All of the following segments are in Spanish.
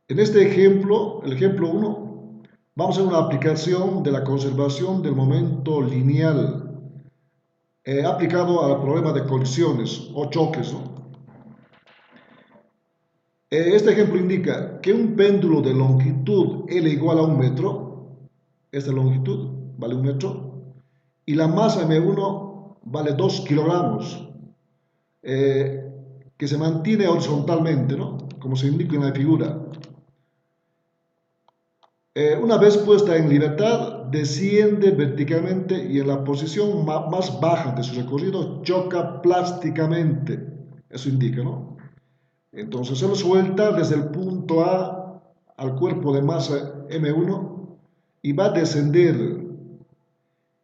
En este ejemplo, el ejemplo 1, vamos a hacer una aplicación de la conservación del momento lineal aplicado al problema de colisiones o choques, ¿no? Este ejemplo indica que un péndulo de longitud L igual a 1 metro, esta longitud vale 1 metro, y la masa M1 vale 2 kilogramos, que se mantiene horizontalmente, ¿no? Como se indica en la figura. Una vez puesta en libertad, desciende verticalmente y en la posición más baja de su recorrido choca plásticamente. Eso indica, ¿no? Entonces se lo suelta desde el punto A al cuerpo de masa M1 y va a descender.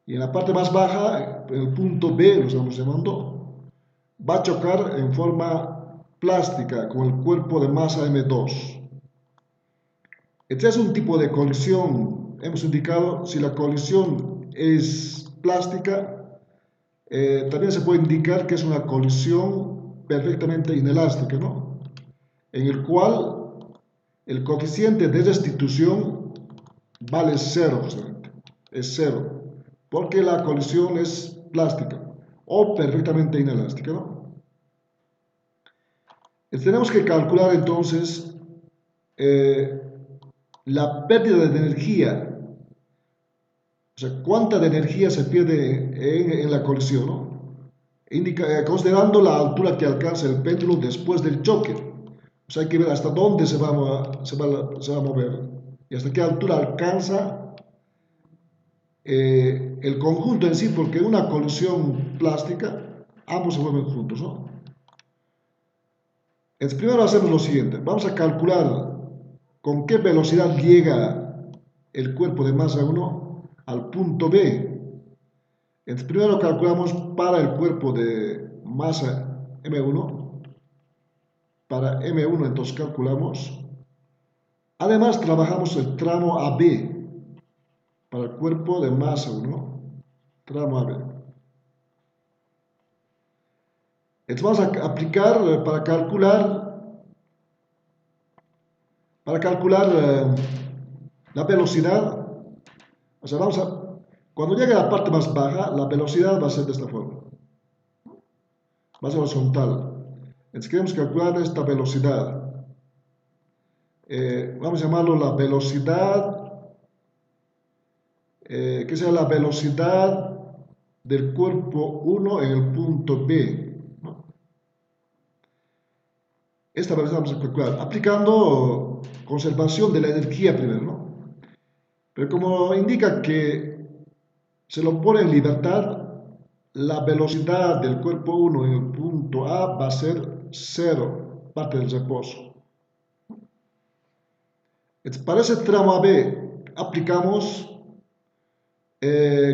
Y en la parte más baja, en el punto B, lo estamos llamando, va a chocar en forma plástica con el cuerpo de masa M2. Este es un tipo de colisión. Hemos indicado si la colisión es plástica, también se puede indicar que es una colisión perfectamente inelástica, ¿no? En el cual el coeficiente de restitución vale cero, justamente. Es cero, porque la colisión es plástica o perfectamente inelástica, ¿no? Tenemos que calcular entonces eh, la pérdida de energía, o sea, cuánta de energía se pierde en la colisión, ¿no? Considerando la altura que alcanza el péndulo después del choque. O sea, hay que ver hasta dónde se va a mover y hasta qué altura alcanza el conjunto en sí, porque una colisión plástica, ambos se mueven juntos, ¿no? Entonces, primero hacemos lo siguiente, vamos a calcular con qué velocidad llega el cuerpo de masa 1 al punto B. Entonces, primero calculamos para el cuerpo de masa M1, para M1 entonces calculamos. Además, trabajamos el tramo AB para el cuerpo de masa 1, tramo AB. Entonces vamos a aplicar para calcular la velocidad. O sea, cuando llegue a la parte más baja, la velocidad va a ser de esta forma. Va a ser horizontal. Entonces queremos calcular esta velocidad. Vamos a llamarlo la velocidad, que sea la velocidad del cuerpo 1 en el punto B, ¿no? Esta velocidad vamos a calcular aplicando conservación de la energía primero, ¿no? Pero como indica que se lo pone en libertad, la velocidad del cuerpo 1 en el punto A va a ser 0, parte del reposo. Para ese tramo AB aplicamos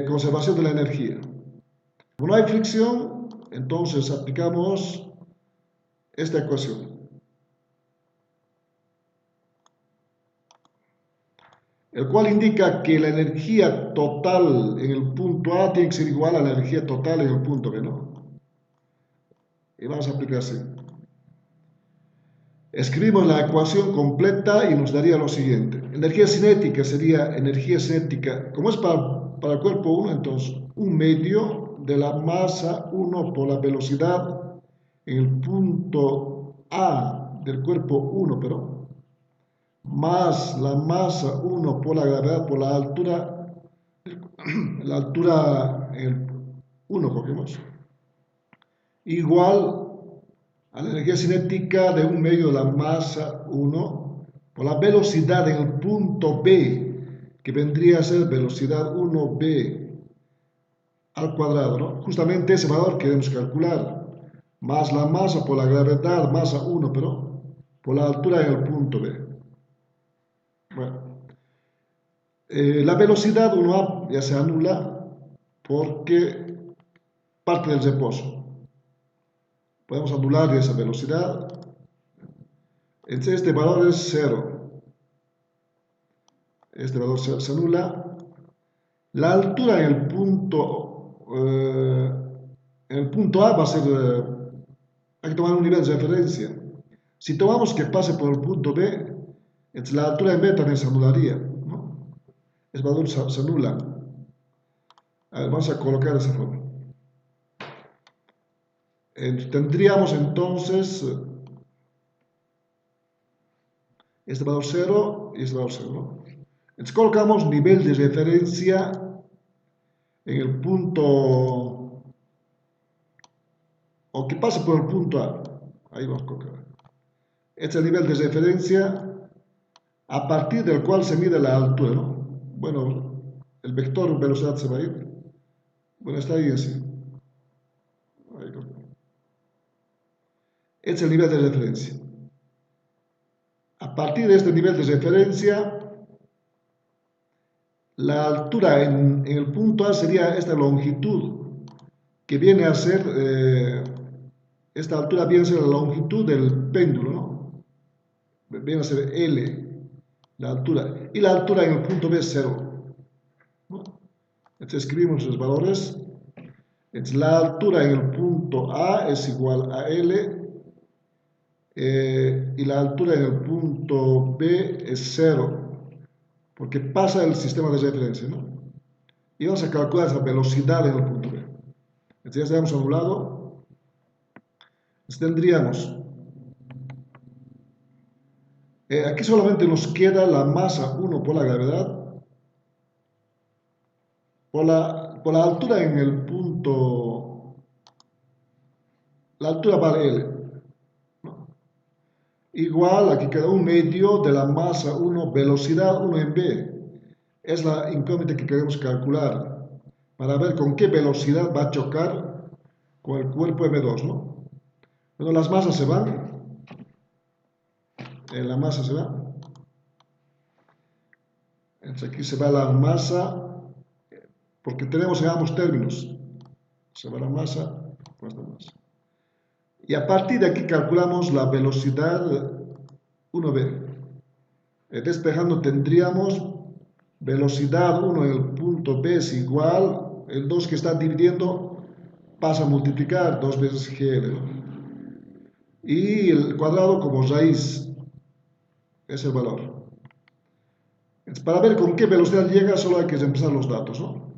conservación de la energía. Como no hay fricción, entonces aplicamos esta ecuación, el cual indica que la energía total en el punto A tiene que ser igual a la energía total en el punto B, ¿no? Y vamos a aplicar así. Escribimos la ecuación completa y nos daría lo siguiente. Energía cinética sería energía cinética, como es para el cuerpo 1, entonces 1/2 de la masa 1 por la velocidad en el punto A del cuerpo 1, pero más la masa 1 por la gravedad por la altura en el 1 cogemos, igual a la energía cinética de 1/2 de la masa 1 por la velocidad en el punto B, que vendría a ser velocidad 1B al cuadrado, ¿no? Justamente ese valor queremos calcular, más la masa por la gravedad, masa 1, pero por la altura en el punto B. Bueno, la velocidad 1A ya se anula porque parte del reposo. Podemos anular esa velocidad. Entonces este valor es 0. Este valor se anula. La altura en el punto A va a ser, hay que tomar un nivel de referencia. Si tomamos que pase por el punto B, Entonces la altura en B también se anularía, ¿no? Ese valor se anula. A ver, vamos a colocar de esa forma. Tendríamos entonces este valor 0 y este valor 0, ¿no? Entonces colocamos nivel de referencia en el punto, o que pase por el punto A. Ahí vamos a colocar. Este es el nivel de referencia a partir del cual se mide la altura, ¿no? Bueno, el vector velocidad se va a ir. Bueno, está ahí así. Ahí. Este es el nivel de referencia. A partir de este nivel de referencia, la altura en el punto A sería esta longitud, que viene a ser, esta altura viene a ser la longitud del péndulo, ¿no? Viene a ser L, la altura. Y la altura en el punto B es 0, ¿no? Entonces escribimos los valores. Entonces la altura en el punto A es igual a L, y la altura en el punto B es 0, porque pasa el sistema de referencia, ¿no? Y vamos a calcular esa velocidad en el punto B. Entonces ya tenemos anulado. Entonces tendríamos, aquí solamente nos queda la masa 1 por la gravedad, por la altura en el punto, la altura vale L, ¿no? Igual, aquí queda un medio de la masa 1, velocidad 1 en B. Es la incógnita que queremos calcular para ver con qué velocidad va a chocar con el cuerpo M2, ¿no? Bueno, las masas se van, la masa se va. Entonces aquí se va la masa, porque tenemos en ambos términos. Se va la masa con esta masa. Y a partir de aquí calculamos la velocidad 1B. Despejando tendríamos velocidad 1 en el punto B es igual, el 2 que está dividiendo pasa a multiplicar 2 veces GL, ¿no? Y el cuadrado como raíz es el valor. Entonces, para ver con qué velocidad llega solo hay que reemplazar los datos, ¿no?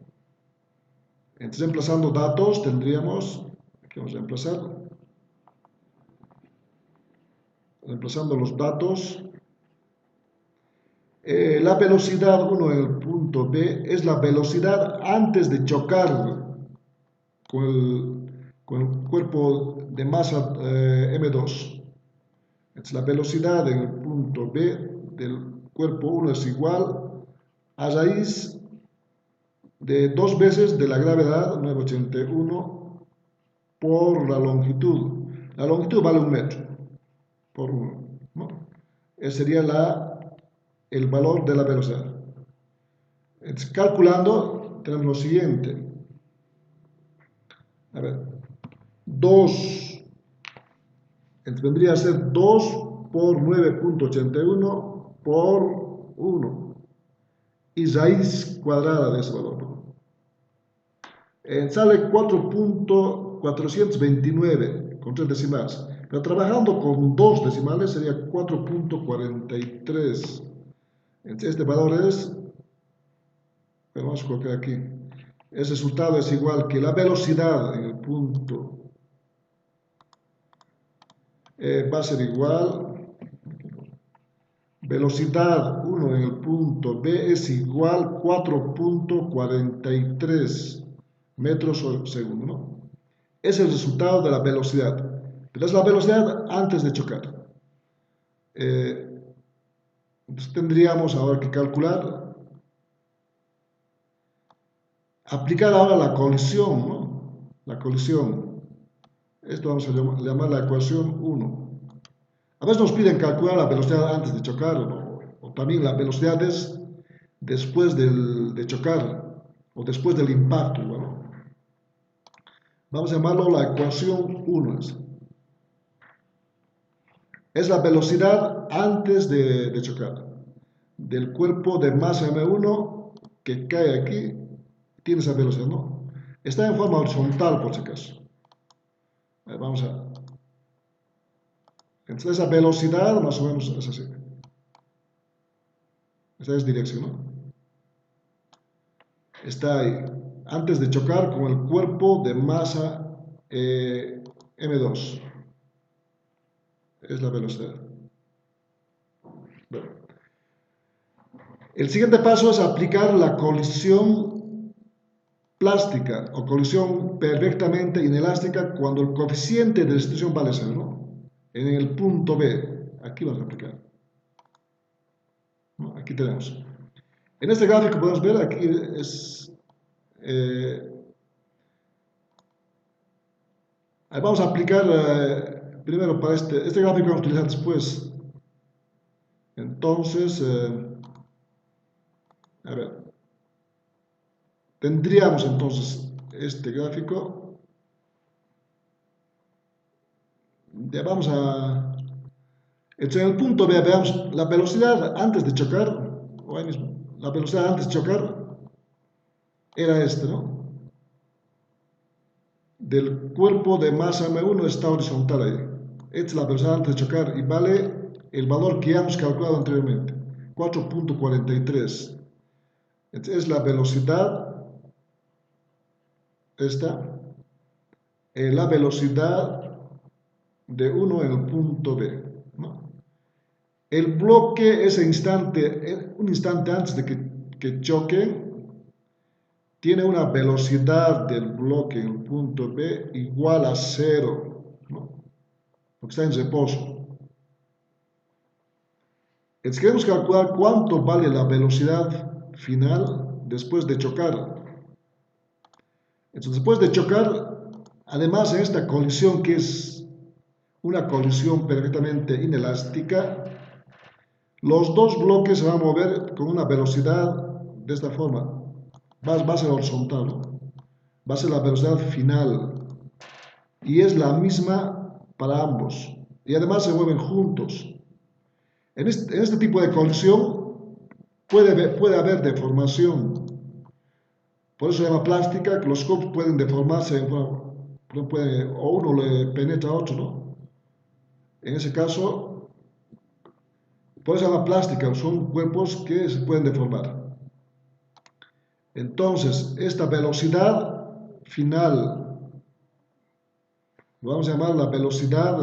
Entonces reemplazando datos tendríamos, aquí vamos a reemplazando los datos. La velocidad 1 en el punto B es la velocidad antes de chocar con el cuerpo de masa M2. Entonces, la velocidad en el punto B del cuerpo 1 es igual a raíz de 2 veces de la gravedad 981 por la longitud. La longitud vale 1 metro por 1, ¿no? Ese sería el valor de la velocidad. Entonces, calculando, tenemos lo siguiente. A ver, 2, entonces vendría a ser 2 por 9.81 por 1 y raíz cuadrada de ese valor, ¿no? Sale 4.429 con 3 decimales, pero trabajando con 2 decimales sería 4.43. Entonces este valor es, vamos a colocar aquí, el resultado es igual que la velocidad en el punto va a ser igual, velocidad 1 en el punto B es igual 4.43 metros por segundo, ¿no? Es el resultado de la velocidad, pero es la velocidad antes de chocar. Entonces tendríamos ahora que calcular, aplicar ahora la colisión, ¿no? La colisión. Esto vamos a llamar la ecuación 1. A veces nos piden calcular la velocidad antes de chocar, ¿no? O también las velocidades después de chocar o después del impacto, ¿no? Vamos a llamarlo la ecuación 1. Es la velocidad antes de chocar del cuerpo de masa M1 que cae aquí, tiene esa velocidad, ¿no? Está en forma horizontal por si acaso. Vamos a... Entonces esa velocidad más o menos es así. Esta es dirección, ¿no? Está ahí, antes de chocar con el cuerpo de masa M2. Es la velocidad. Bueno. El siguiente paso es aplicar la colisión plástica o colisión perfectamente inelástica cuando el coeficiente de restitución vale 0, ¿no? En el punto B, aquí vamos a aplicar. ¿No? Aquí tenemos. En este gráfico podemos ver, aquí es... vamos a aplicar primero para este gráfico vamos a utilizar después. Entonces, a ver, tendríamos entonces este gráfico. Ya vamos a... Entonces, en el punto B, veamos la velocidad antes de chocar, o ahí mismo, la velocidad antes de chocar era este, ¿no? Del cuerpo de masa M1 está horizontal ahí. Esta es la velocidad antes de chocar y vale el valor que ya hemos calculado anteriormente, 4.43. Esta es la velocidad, la velocidad de 1 en el punto B, ¿no? El bloque, ese instante, un instante antes de que choque, tiene una velocidad del bloque en el punto B igual a 0, ¿no? Porque está en reposo. Entonces queremos calcular cuánto vale la velocidad final después de chocar. Entonces después de chocar, además en esta colisión que es una colisión perfectamente inelástica, los dos bloques se van a mover con una velocidad de esta forma. Va a ser horizontal, ¿no? Va a ser la velocidad final. Y es la misma para ambos. Y además se mueven juntos. En este tipo de colisión puede haber deformación. Por eso se llama plástica, que los cuerpos pueden deformarse, o uno le penetra a otro, ¿no? En ese caso, por eso se llama plástica, son cuerpos que se pueden deformar. Entonces, esta velocidad final, lo vamos a llamar la velocidad,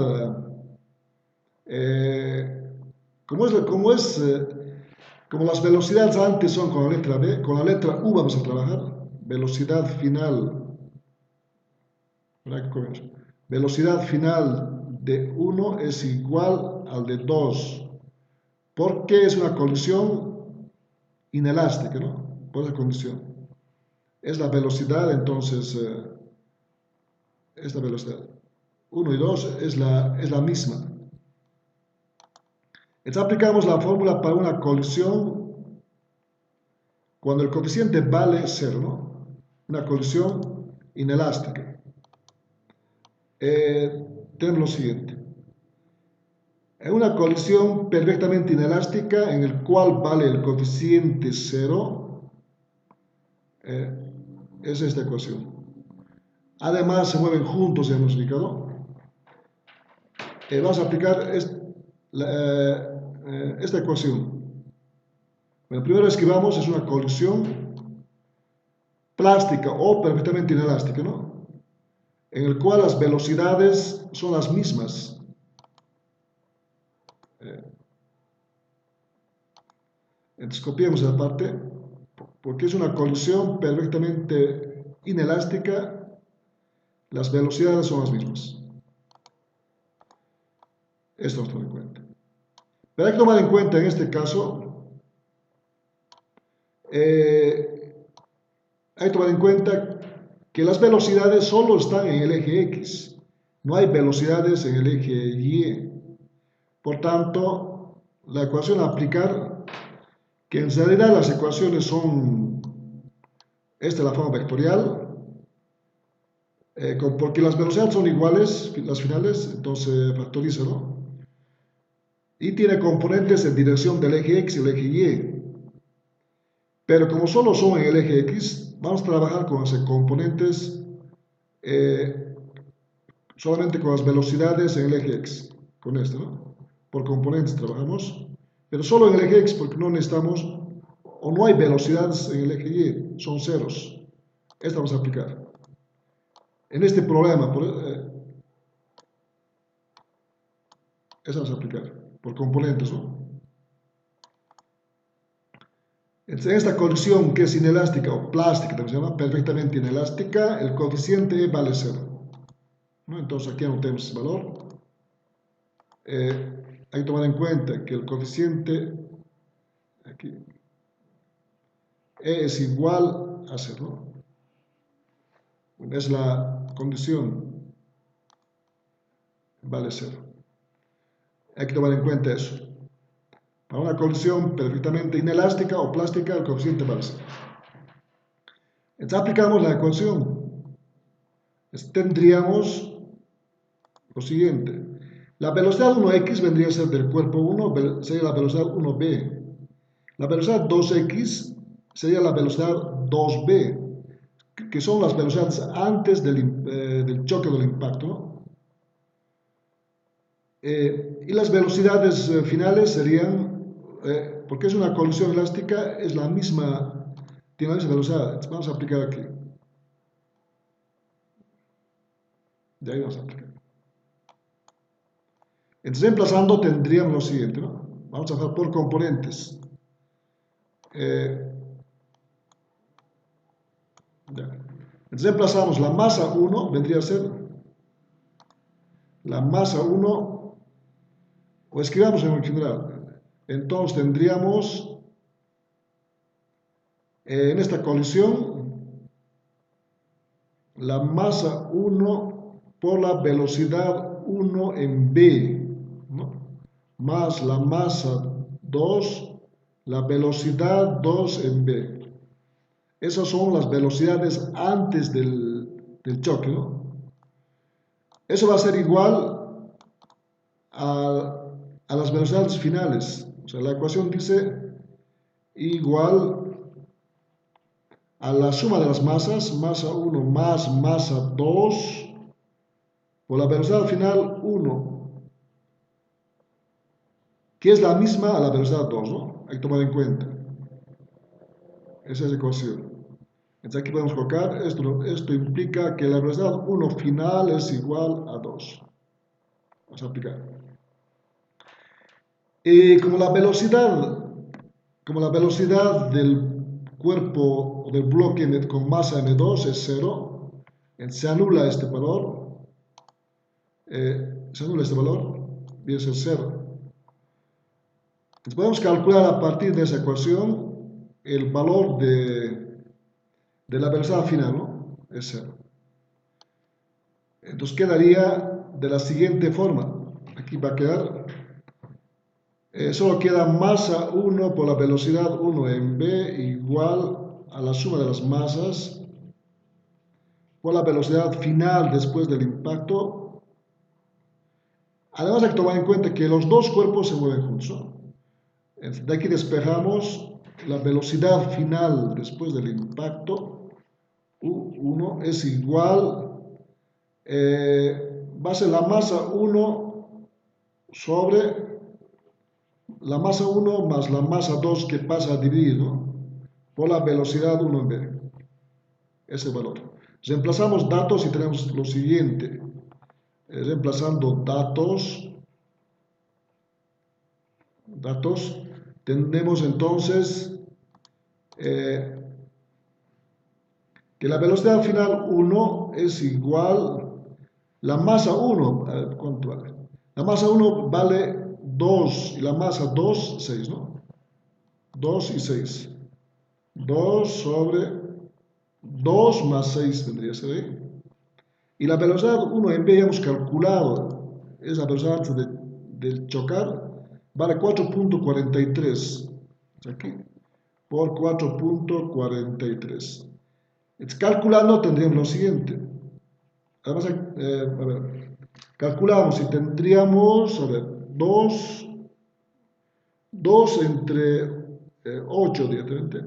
como las velocidades antes son con la letra B, con la letra U vamos a trabajar, velocidad final, velocidad final de 1 es igual al de 2, porque es una colisión inelástica, ¿no? Por esa condición. Es la velocidad, entonces, esta velocidad. 1 y 2 es la misma. Entonces aplicamos la fórmula para una colisión cuando el coeficiente vale 0, ¿no? Una colisión inelástica. Tenemos lo siguiente. En una colisión perfectamente inelástica en el cual vale el coeficiente 0, es esta ecuación. Además se mueven juntos, ya hemos explicado. Vamos a aplicar esta ecuación. Bueno, primero escribamos, es una colisión plástica o perfectamente inelástica, ¿no? En el cual las velocidades son las mismas. Entonces copiamos esa parte, porque es una colisión perfectamente inelástica, las velocidades son las mismas. Esto nos toma en cuenta. Pero hay que tomar en cuenta en este caso, hay que tomar en cuenta que las velocidades solo están en el eje X, no hay velocidades en el eje Y. Por tanto, la ecuación a aplicar, que en realidad las ecuaciones son, esta es la forma vectorial, porque las velocidades son iguales, las finales, entonces factoriza, ¿no? Y tiene componentes en dirección del eje X y el eje Y. Pero como solo son en el eje X, vamos a trabajar con los componentes solamente con las velocidades en el eje X, con esto, ¿no? Por componentes trabajamos, pero solo en el eje X porque no necesitamos o no hay velocidades en el eje Y, son ceros. Esta vamos a aplicar. En este problema, esta vamos a aplicar por componentes, ¿no? Entonces, en esta condición que es inelástica o plástica, también se llama perfectamente inelástica, el coeficiente E vale 0, ¿no? Entonces aquí anotemos ese valor. Hay que tomar en cuenta que el coeficiente aquí E es igual a 0, ¿no? Es la condición, vale 0. Hay que tomar en cuenta eso. Para una condición perfectamente inelástica o plástica, el coeficiente vale 0. Entonces aplicamos la ecuación. Tendríamos lo siguiente. La velocidad 1x vendría a ser del cuerpo 1, sería la velocidad 1b. La velocidad 2x sería la velocidad 2b, que son las velocidades antes del choque del impacto, ¿no? Y las velocidades finales serían, porque es una colisión elástica, es la misma, tiene la misma velocidad. Entonces vamos a aplicar aquí. De ahí vamos a aplicar. Entonces, reemplazando tendríamos lo siguiente, ¿no? Vamos a hacer por componentes. Entonces, reemplazamos la masa 1, vendría a ser la masa 1, o escribamos en general. Entonces, tendríamos en esta colisión la masa 1 por la velocidad 1 en B, ¿no? Más la masa 2, la velocidad 2 en B. Esas son las velocidades antes del choque, ¿no? Eso va a ser igual a las velocidades finales. O sea, la ecuación dice igual a la suma de las masas, masa 1 más masa 2, por la velocidad final 1, que es la misma a la velocidad 2, ¿no? Hay que tomar en cuenta. Esa es la ecuación. Entonces aquí podemos colocar, esto implica que la velocidad 1 final es igual a 2. Vamos a aplicar. Como la velocidad del cuerpo o del bloque con masa m2 es 0, se anula este valor, viene a ser 0. Entonces podemos calcular a partir de esa ecuación el valor de la velocidad final, ¿no? Es 0. Entonces quedaría de la siguiente forma. Aquí va a quedar, solo queda masa 1 por la velocidad 1 en B igual a la suma de las masas por la velocidad final después del impacto. Además hay que tomar en cuenta que los dos cuerpos se mueven juntos, ¿no? De aquí despejamos la velocidad final después del impacto, U1 es igual, va a ser la masa 1 sobre la masa 1 más la masa 2 que pasa a dividir, ¿no? Por la velocidad 1 en B, ese valor. Reemplazamos datos y tenemos lo siguiente. Reemplazando datos, tenemos entonces que la velocidad final 1 es igual, la masa 1, ¿cuánto vale? La masa 1 vale 2 y la masa 2, 6, ¿no? 2 y 6. 2 sobre 2 más 6 vendría a ser ahí. Y la velocidad 1 en B hemos calculado, es la velocidad antes del chocar, vale 4.43. Aquí, por 4.43. Calculando tendríamos lo siguiente. Además, a ver, calculamos y tendríamos, a ver, 2 entre 8 directamente,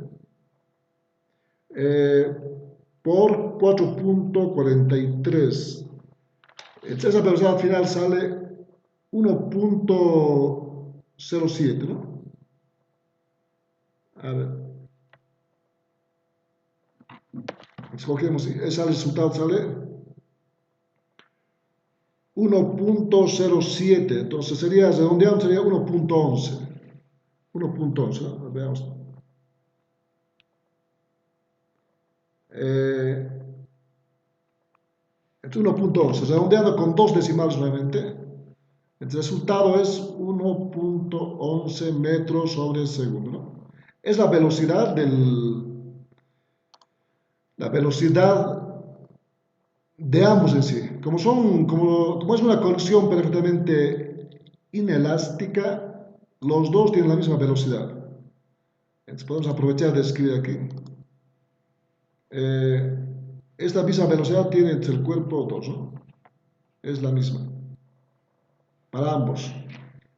por 4.43. Esa velocidad final sale 1.07, ¿no? A ver, Escogemos, ese resultado sale 1.07, entonces sería, redondeado sería 1.11. 1.11, ¿no? Veamos. Entonces 1.11, redondeando con dos decimales nuevamente, el resultado es 1.11 metros sobre segundo, ¿no? Es la velocidad de ambos en sí. Como es una colección perfectamente inelástica, los dos tienen la misma velocidad. Entonces podemos aprovechar de escribir aquí. Esta misma velocidad tiene entre el cuerpo 2, ¿no? Es la misma para ambos.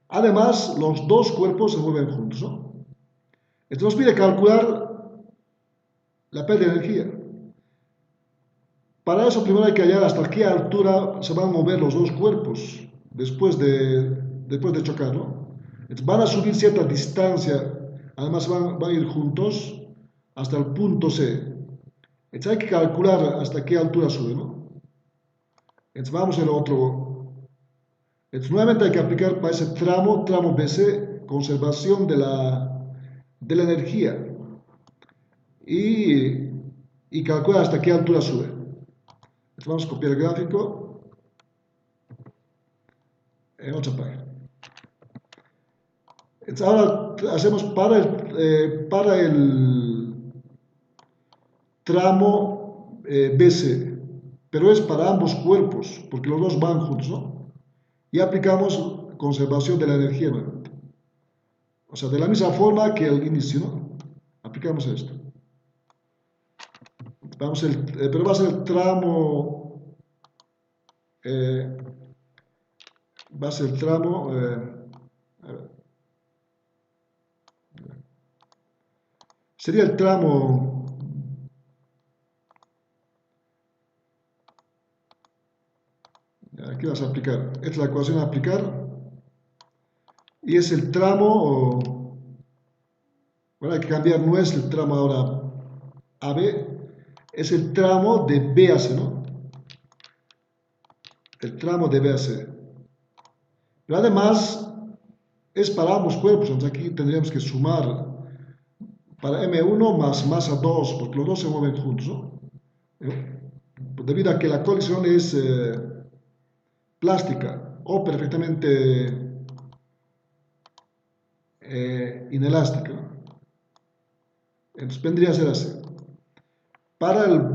Además, los dos cuerpos se mueven juntos, ¿no? Esto nos pide calcular la pérdida de energía. Para eso primero hay que hallar hasta qué altura se van a mover los dos cuerpos después de chocar, ¿no? Entonces, van a subir cierta distancia, además van a ir juntos hasta el punto C. Entonces hay que calcular hasta qué altura sube, ¿no? Entonces vamos al otro. Entonces nuevamente hay que aplicar para ese tramo BC, conservación de la energía y calcular hasta qué altura sube. Entonces vamos a copiar el gráfico en otra página. Entonces ahora hacemos para el tramo BC, pero es para ambos cuerpos, porque los dos van juntos, ¿no? Y aplicamos conservación de la energía nuevamente. O sea, de la misma forma que el inicio, ¿no? Aplicamos esto. Pero va a ser el tramo, va a ser el tramo, a ver, sería el tramo, aquí vas a aplicar, esta es la ecuación a aplicar, y es el tramo, bueno, hay que cambiar, no es el tramo ahora AB, es el tramo de B a C, ¿no? El tramo de B a C. Pero además es para ambos cuerpos, entonces aquí tendríamos que sumar para M1 más masa 2, porque los dos se mueven juntos, ¿no? Debido a que la colisión es plástica o perfectamente inelástica, ¿no? Entonces vendría a ser así. Para el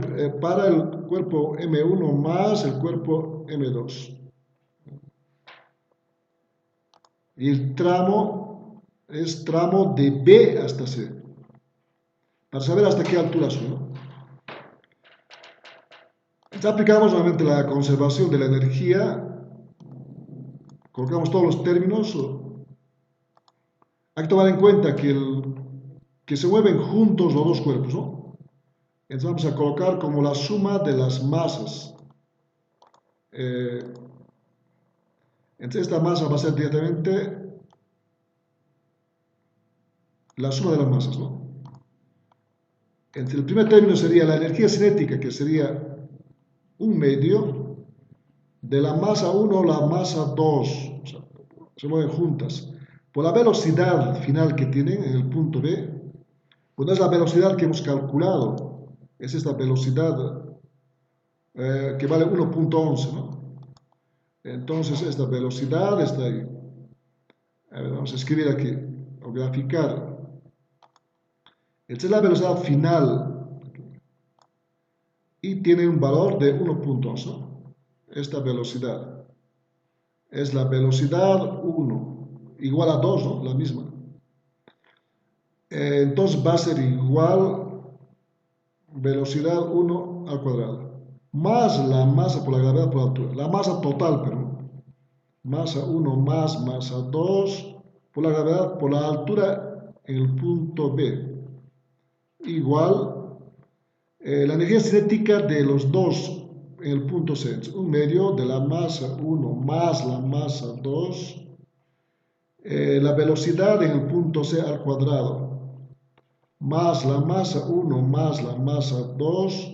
cuerpo M1 más el cuerpo M2. Y el tramo es tramo de B hasta C. Para saber hasta qué altura sube, ¿no? Entonces aplicamos nuevamente la conservación de la energía. Colocamos todos los términos. Hay que tomar en cuenta que se mueven juntos los dos cuerpos, ¿no? Entonces vamos a colocar como la suma de las masas. Entonces esta masa va a ser directamente la suma de las masas, ¿no? Entre el primer término sería la energía cinética, que sería un medio de la masa 1 a la masa 2, o sea, se mueven juntas. Por la velocidad final que tienen en el punto B, pues no es la velocidad que hemos calculado, es esta velocidad que vale 1.11, ¿no? Entonces esta velocidad está ahí. A ver, vamos a escribir aquí, o graficar. Esta es la velocidad final y tiene un valor de 1.11, ¿no? Esta velocidad es la velocidad 1, igual a 2, ¿no? La misma. Entonces va a ser igual velocidad 1 al cuadrado, más la masa por la gravedad por la altura, la masa total, pero masa 1 más masa 2 por la gravedad por la altura en el punto B, igual la energía cinética de los dos en el punto C, un medio de la masa 1 más la masa 2, la velocidad en el punto C al cuadrado, más la masa 1 más la masa 2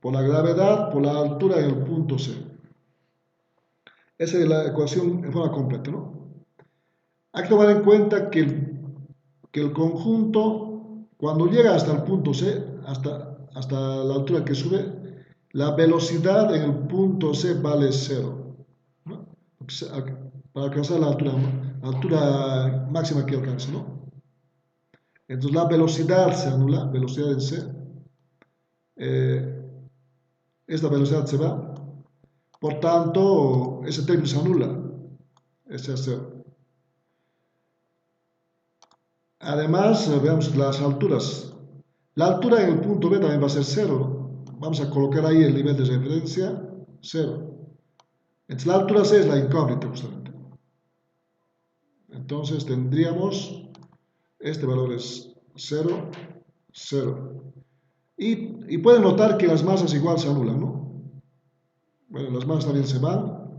por la gravedad por la altura en el punto C. Esa es la ecuación en forma completa, ¿no? Hay que tomar en cuenta que el conjunto, cuando llega hasta el punto C, hasta la altura que sube, la velocidad en el punto C vale 0, ¿no? Para alcanzar la altura máxima que alcanza, ¿no? Entonces la velocidad se anula, velocidad en C, esta velocidad se va, por tanto ese término se anula, ese es 0. Además, veamos las alturas. La altura en el punto B también va a ser 0. Vamos a colocar ahí el nivel de referencia, 0. Entonces la altura C es la incógnita justamente. Entonces tendríamos, este valor es 0, 0. Y pueden notar que las masas igual se anulan, ¿no? Bueno, las masas también se van.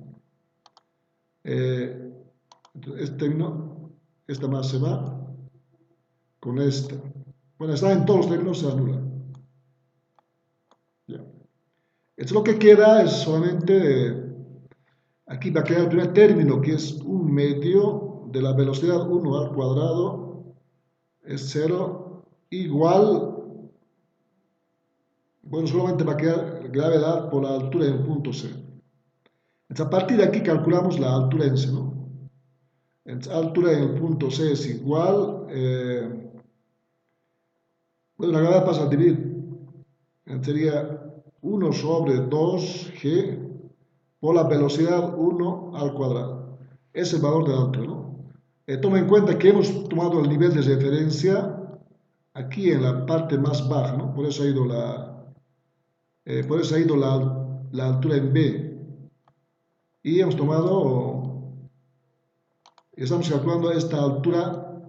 Este término, esta masa se va con esta. Bueno, está en todos los términos, se anula. Ya. Entonces lo que queda es solamente, aquí va a quedar el primer término, que es 1/2 de la velocidad 1 al cuadrado, es 0, igual, bueno, solamente va a quedar gravedad por la altura en el punto C. Entonces a partir de aquí calculamos la altura en C, ¿no? Entonces altura en el punto C es igual, bueno, la gravedad pasa a dividir, sería 1 sobre 2G por la velocidad 1 al cuadrado. Ese es el valor de la altura, ¿no? Toma en cuenta que hemos tomado el nivel de referencia aquí en la parte más baja, ¿no? Por eso ha ido la altura en B. Y hemos tomado, estamos calculando esta altura,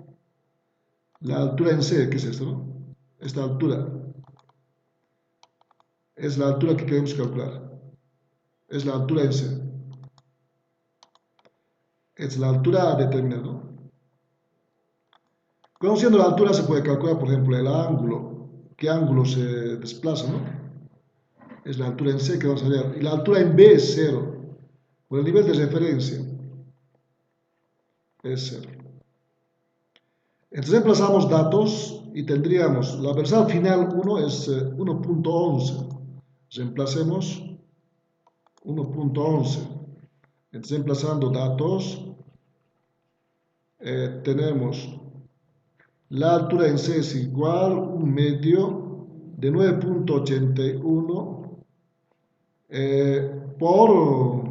la altura en C, que es esto, ¿no? Esta altura es la altura que queremos calcular. Es la altura en C. Es la altura determinada, ¿no? Conociendo la altura se puede calcular, por ejemplo, el ángulo. ¿Qué ángulo se desplaza, no? Es la altura en C que vamos a hallar. Y la altura en B es 0. Por el nivel de referencia es 0. Entonces emplazamos datos y tendríamos, la velocidad final 1 es 1.11. Reemplacemos 1.11. Entonces emplazando datos, tenemos la altura en C es igual 1/2 de 9.81 por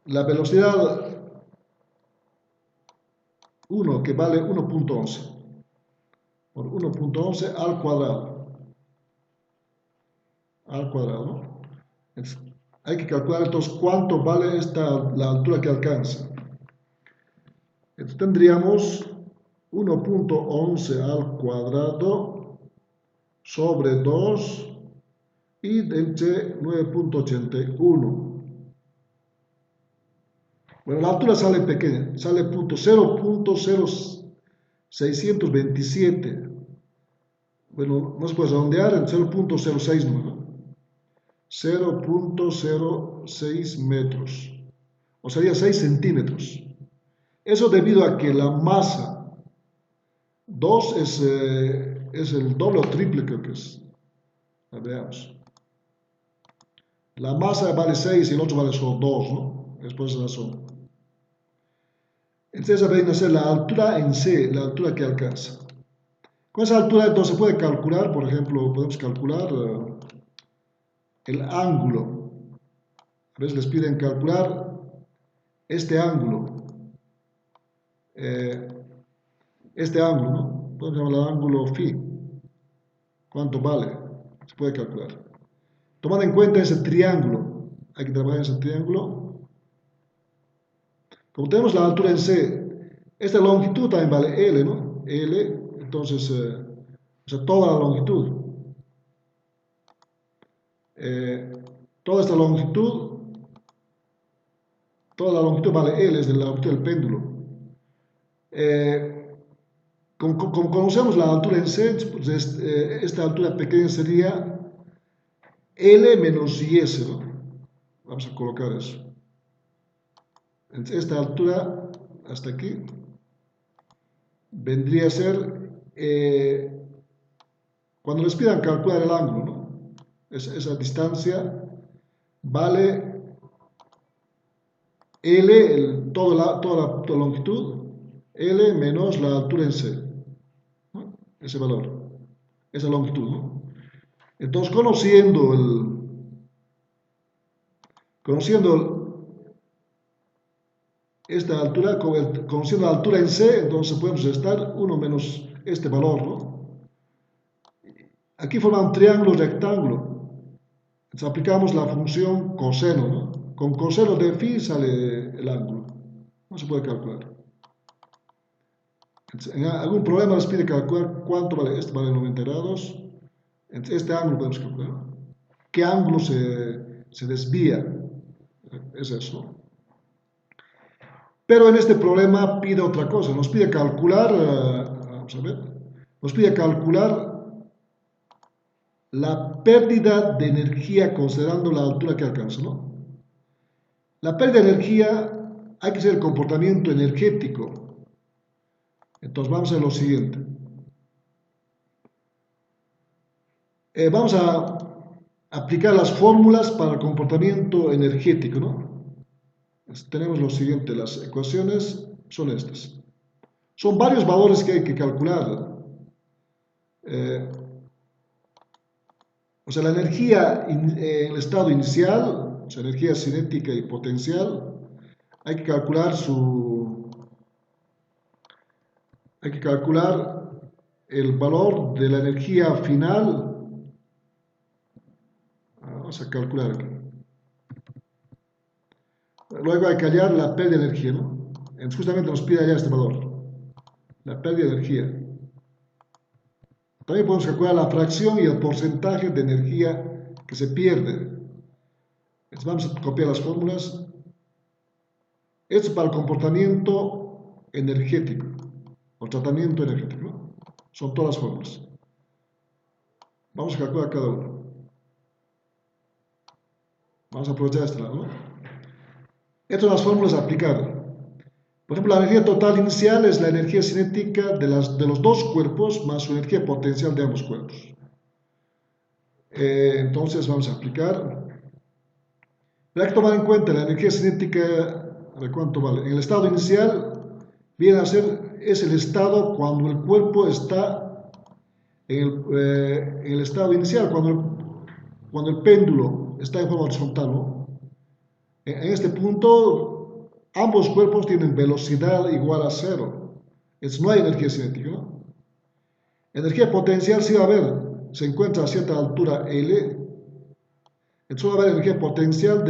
la velocidad 1, que vale 1.11, por 1.11 al cuadrado. ¿No? Entonces, hay que calcular entonces cuánto vale la altura que alcanza. Entonces tendríamos 1.11 al cuadrado sobre 2 y entre 9.81. Bueno, la altura sale pequeña, sale 0.0627. Bueno, no se puede redondear en 0.06, ¿no? 0.06 metros, o sería 6 centímetros. Eso debido a que la masa 2 es el doble o triple, creo que es. Veamos. La masa vale 6 y el otro vale solo 2, ¿no? Es por esa razón. Entonces, esa viene a ser la altura en C, la altura que alcanza. Con esa altura, entonces, se puede calcular, por ejemplo, podemos calcular el ángulo. A veces les piden calcular este ángulo. ¿No? Podemos llamarlo ángulo phi. ¿Cuánto vale? Se puede calcular. Tomando en cuenta ese triángulo, hay que trabajar en ese triángulo. Como tenemos la altura en C, esta longitud también vale L, ¿no? L, entonces, o sea, toda la longitud. Toda esta longitud, toda la longitud vale L, es de la longitud del péndulo. Como conocemos la altura en C, pues esta altura pequeña sería L menos IS, ¿no? Vamos a colocar eso. Entonces, esta altura, hasta aquí, vendría a ser, cuando les pidan calcular el ángulo, ¿no? Esa distancia vale L, toda la longitud, L menos la altura en C, ¿no? Ese valor, esa longitud, ¿no? Entonces, conociendo esta altura, conociendo la altura en C, entonces podemos restar 1 menos este valor, ¿no? Aquí forma un triángulo rectángulo. Entonces aplicamos la función coseno, ¿no? Con coseno de phi sale el ángulo. No se puede calcular. Entonces, en algún problema les pide calcular cuánto vale. Este vale 90 grados. Entonces, este ángulo podemos calcular. ¿Qué ángulo se desvía? Es eso. Pero en este problema pide otra cosa. Nos pide calcular, vamos a ver, nos pide calcular la pérdida de energía considerando la altura que alcanza, ¿no? La pérdida de energía hay que hacer el comportamiento energético. Entonces vamos a hacer lo siguiente. Vamos a aplicar las fórmulas para el comportamiento energético, ¿no? Tenemos lo siguiente, las ecuaciones son estas. Son varios valores que hay que calcular. O sea, la energía en el estado inicial, o sea, energía cinética y potencial, hay que calcular el valor de la energía final. Vamos a calcular aquí. Luego hay que hallar la pérdida de energía, ¿no? Entonces justamente nos pide hallar este valor, la pérdida de energía. También podemos calcular la fracción y el porcentaje de energía que se pierde. Entonces vamos a copiar las fórmulas. Esto es para el comportamiento energético, o tratamiento energético, ¿no? Son todas las fórmulas. Vamos a calcular cada uno. Vamos a aprovechar este lado, ¿no? Estas son las fórmulas a aplicar. Por ejemplo, la energía total inicial es la energía cinética de los dos cuerpos más su energía potencial de ambos cuerpos. Entonces vamos a aplicar. Pero hay que tomar en cuenta la energía cinética, a ver cuánto vale. En el estado inicial viene a ser, es el estado cuando el cuerpo está en el estado inicial, cuando el péndulo está en forma horizontal, ¿no? En este punto ambos cuerpos tienen velocidad igual a 0. Entonces no hay energía cinética, ¿no? Energía potencial sí va a haber. Se encuentra a cierta altura L. Entonces va a haber energía potencial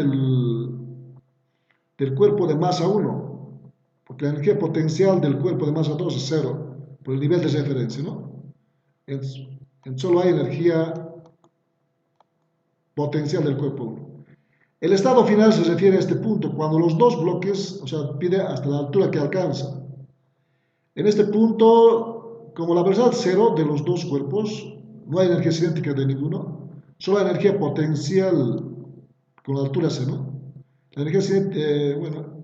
del cuerpo de masa 1. Porque la energía potencial del cuerpo de masa 2 es 0. Por el nivel de referencia, ¿no? Entonces solo hay energía potencial del cuerpo 1. El estado final se refiere a este punto, cuando los dos bloques, o sea, pide hasta la altura que alcanza. En este punto, como la velocidad cero de los dos cuerpos, no hay energía cinética de ninguno, solo hay energía potencial con la altura c, ¿no? La energía cinética,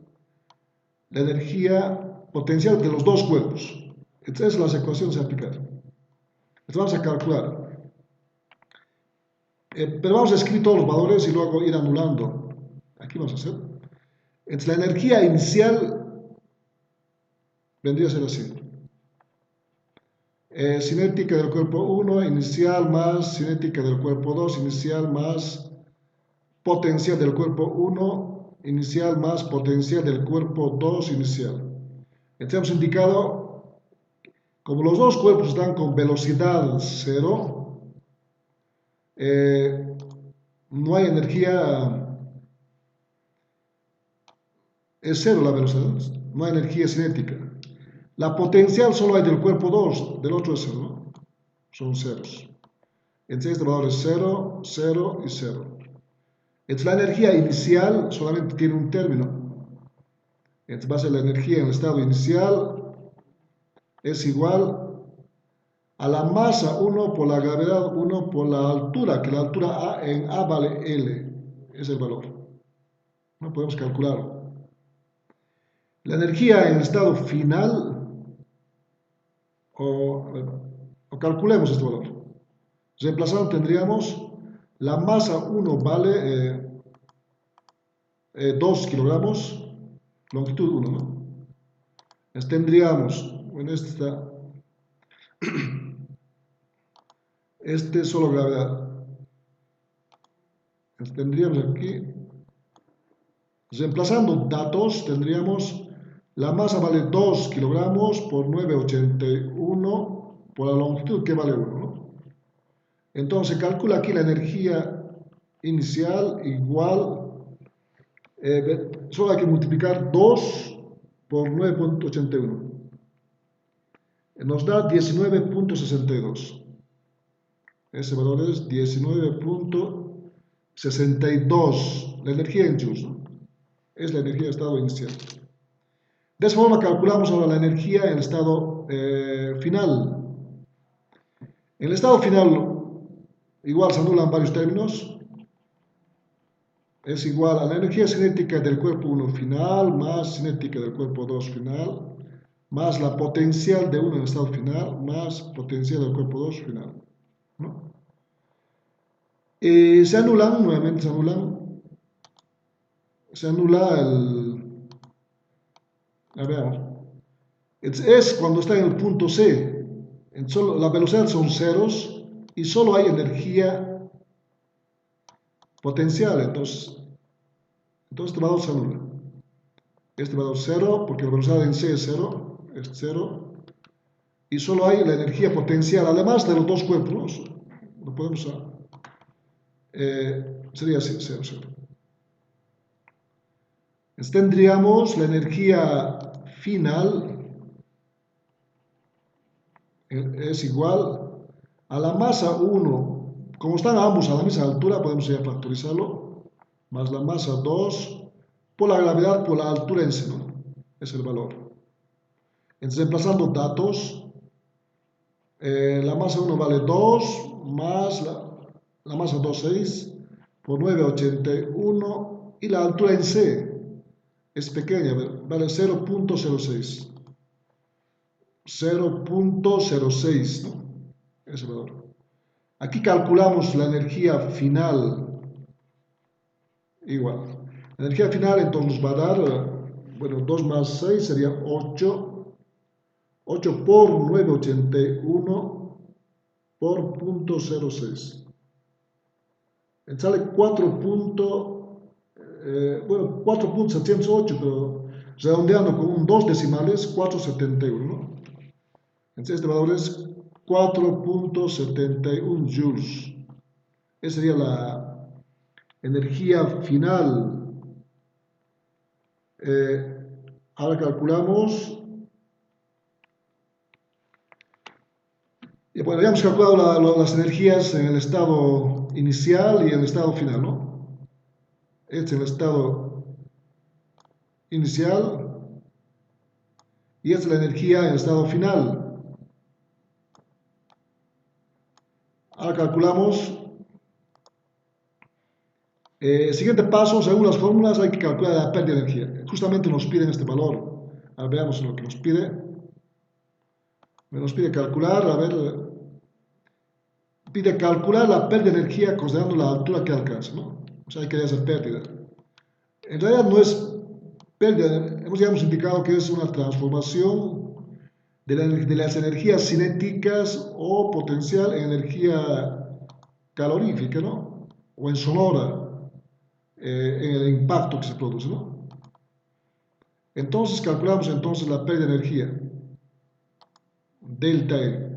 la energía potencial de los dos cuerpos. Entonces las ecuaciones a aplicar. Entonces vamos a calcular. Pero vamos a escribir todos los valores y luego ir anulando. Aquí vamos a hacer. Entonces la energía inicial vendría a ser así. Cinética del cuerpo 1 inicial más cinética del cuerpo 2 inicial más potencial del cuerpo 1 inicial más potencial del cuerpo 2 inicial. Entonces hemos indicado, como los dos cuerpos están con velocidad 0, no hay energía, es 0 la velocidad, no hay energía cinética. La potencial solo hay del cuerpo 2, del otro es 0, ¿no? Son ceros. Entonces este valor es 0, 0 y 0. Entonces la energía inicial solamente tiene un término. Entonces va a ser la energía en el estado inicial es igual a la masa 1 por la gravedad 1 por la altura, que la altura A en A vale L, es el valor. No podemos calcularlo. La energía en estado final, o calculemos este valor. Reemplazando tendríamos la masa 1 vale 2 kilogramos, longitud 1, ¿no? Entonces tendríamos, bueno, este es solo gravedad. Entonces tendríamos aquí, reemplazando datos, tendríamos la masa vale 2 kilogramos por 9,81 por la longitud que vale 1, ¿no? Entonces calcula aquí la energía inicial igual, solo hay que multiplicar 2 por 9,81. Nos da 19,62. Ese valor es 19,62. La energía en joules, ¿no? Es la energía de estado inicial. De esa forma calculamos ahora la energía en el estado final. En el estado final, igual se anulan varios términos. Es igual a la energía cinética del cuerpo 1 final, más cinética del cuerpo 2 final, más la potencial de 1 en el estado final, más potencial del cuerpo 2 final, ¿no? Se anulan, nuevamente se anula veamos, es cuando está en el punto C, la velocidad son ceros y solo hay energía potencial, entonces este valor se anula. Este valor 0, porque la velocidad en C es 0, es 0, y solo hay la energía potencial, además de los dos cuerpos, ¿no? Lo podemos sería así, 0, 0. Entonces tendríamos la energía final es igual a la masa 1, como están ambos a la misma altura, podemos ya factorizarlo, más la masa 2 por la gravedad por la altura en sí, ¿no? Es el valor. Entonces, reemplazando datos, la masa 1 vale 2, más la masa 2, 6, por 9,81, y la altura en C es pequeña, vale 0,06. 0,06, ¿no? Ese valor. Aquí calculamos la energía final, igual. La energía final entonces nos va a dar, bueno, 2 más 6 sería 8, 8 por 9,81 por 0,06. Sale 4,708, pero redondeando con un 2 decimales, 4,71, ¿no? Entonces este valor es 4,71 joules. Esa sería la energía final. Ahora calculamos. Y bueno, ya hemos calculado las energías en el estado inicial y en el estado final, ¿no? Este es el estado inicial y esta es la energía en el estado final. Ahora calculamos. Siguiente paso, según las fórmulas hay que calcular la pérdida de energía. Justamente nos piden este valor. Ahora veamos lo que nos pide. Nos pide calcular, a ver, pide calcular la pérdida de energía considerando la altura que alcanza, ¿no? O sea, hay que hacer pérdida. En realidad no es pérdida, ya hemos indicado que es una transformación de las energías cinéticas o potencial en energía calorífica, ¿no? O en sonora. En el impacto que se produce, ¿no? Entonces calculamos entonces la pérdida de energía, delta E.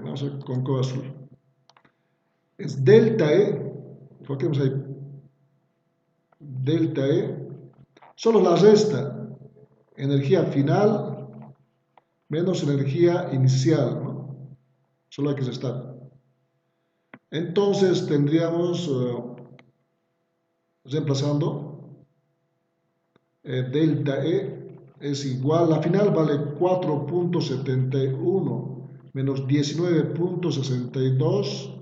Vamos a ver con color azul. Es delta E, ¿por qué vamos ahí? Delta E, solo la resta energía final menos energía inicial, ¿no? Solo hay que restar. Entonces tendríamos, reemplazando, delta E es igual, la final vale 4,71 menos 19.62.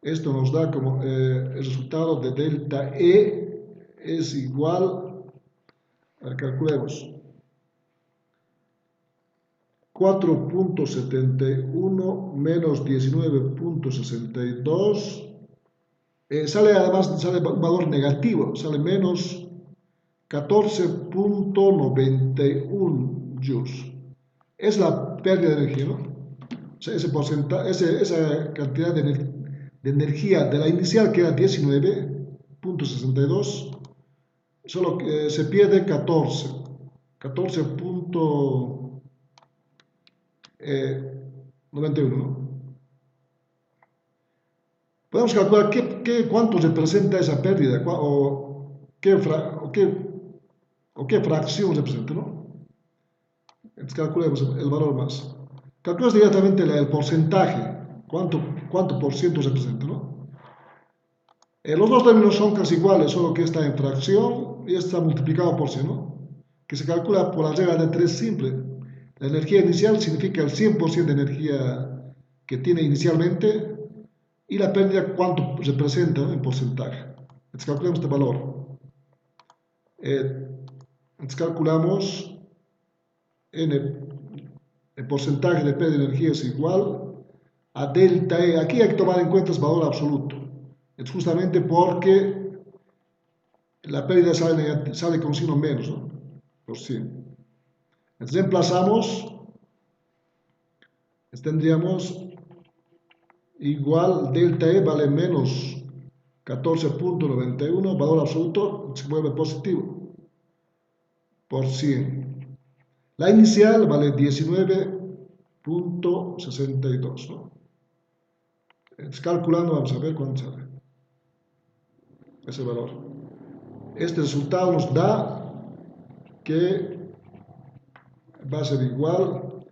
Esto nos da como el resultado de delta E es igual, calculemos, 4.71 menos 19.62. Sale además, sale valor negativo, sale menos 14.91 joules. Es la pérdida de energía, ¿no? O sea, ese porcentaje, esa cantidad de energía de la inicial, que era 19.62, solo que se pierde 14.91, ¿no? Podemos calcular cuánto representa esa pérdida o qué fracción representa, ¿no? Entonces calculemos el valor más. Calculamos directamente el porcentaje, cuánto por ciento representa, ¿no? Los dos términos son casi iguales, solo que esta en fracción y esta multiplicado por 100, ¿no? Que se calcula por la regla de 3 simple. La energía inicial significa el 100% de energía que tiene inicialmente y la pérdida cuánto representa, ¿no?, en porcentaje. Entonces calculamos este valor. Entonces calculamos el porcentaje de pérdida de energía es igual a delta E. Aquí hay que tomar en cuenta el valor absoluto. Es justamente porque la pérdida sale con signo menos, ¿no? Por 100. Entonces reemplazamos, tendríamos igual delta E vale menos 14.91, valor absoluto se vuelve positivo por 100. La inicial vale 19.62, ¿no? Entonces calculando vamos a ver cuánto sale ese valor. Este resultado nos da que va a ser igual,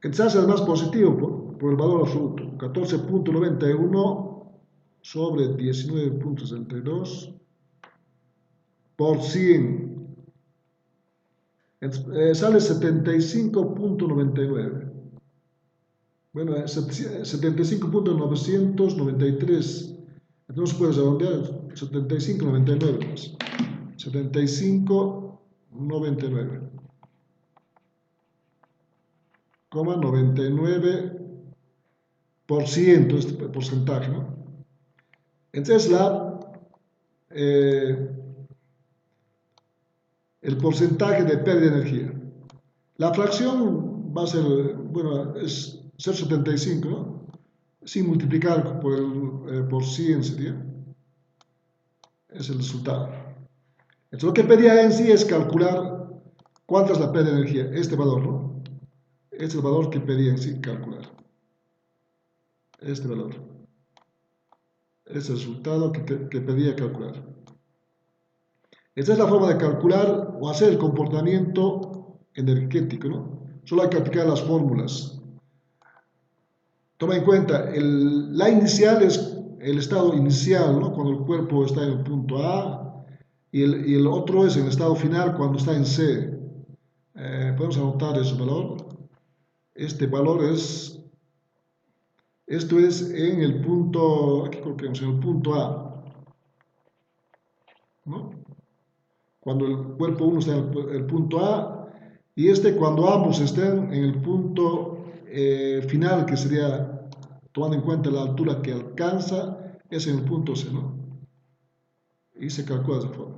quizás es más positivo por el valor absoluto, 14.91 sobre 19.62 por 100. Sale 75.99. Bueno, 75.993. Entonces puedes redondear 75.99 más. 75.99. 99% este porcentaje, ¿no? Entonces el porcentaje de pérdida de energía. La fracción va a ser, bueno, es 0.75, ¿no? Sin multiplicar por 100 sería. Es el resultado. Entonces lo que pedía en sí es calcular cuánta es la pérdida de energía, este valor, ¿no? Este es el valor que pedía en sí calcular. Este valor. Este es el resultado que pedía calcular. Esta es la forma de calcular o hacer el comportamiento energético, ¿no? Solo hay que aplicar las fórmulas. Toma en cuenta, la inicial es el estado inicial, ¿no?, cuando el cuerpo está en el punto A, y el otro es el estado final cuando está en C. Podemos anotar ese valor. Este valor es, esto es en el punto, aquí coloquemos, en el punto A, ¿no? Cuando el cuerpo 1 está en el punto A, y cuando ambos estén en el punto final, que sería, tomando en cuenta la altura que alcanza, es en el punto C, ¿no? Y se calcula de esa forma.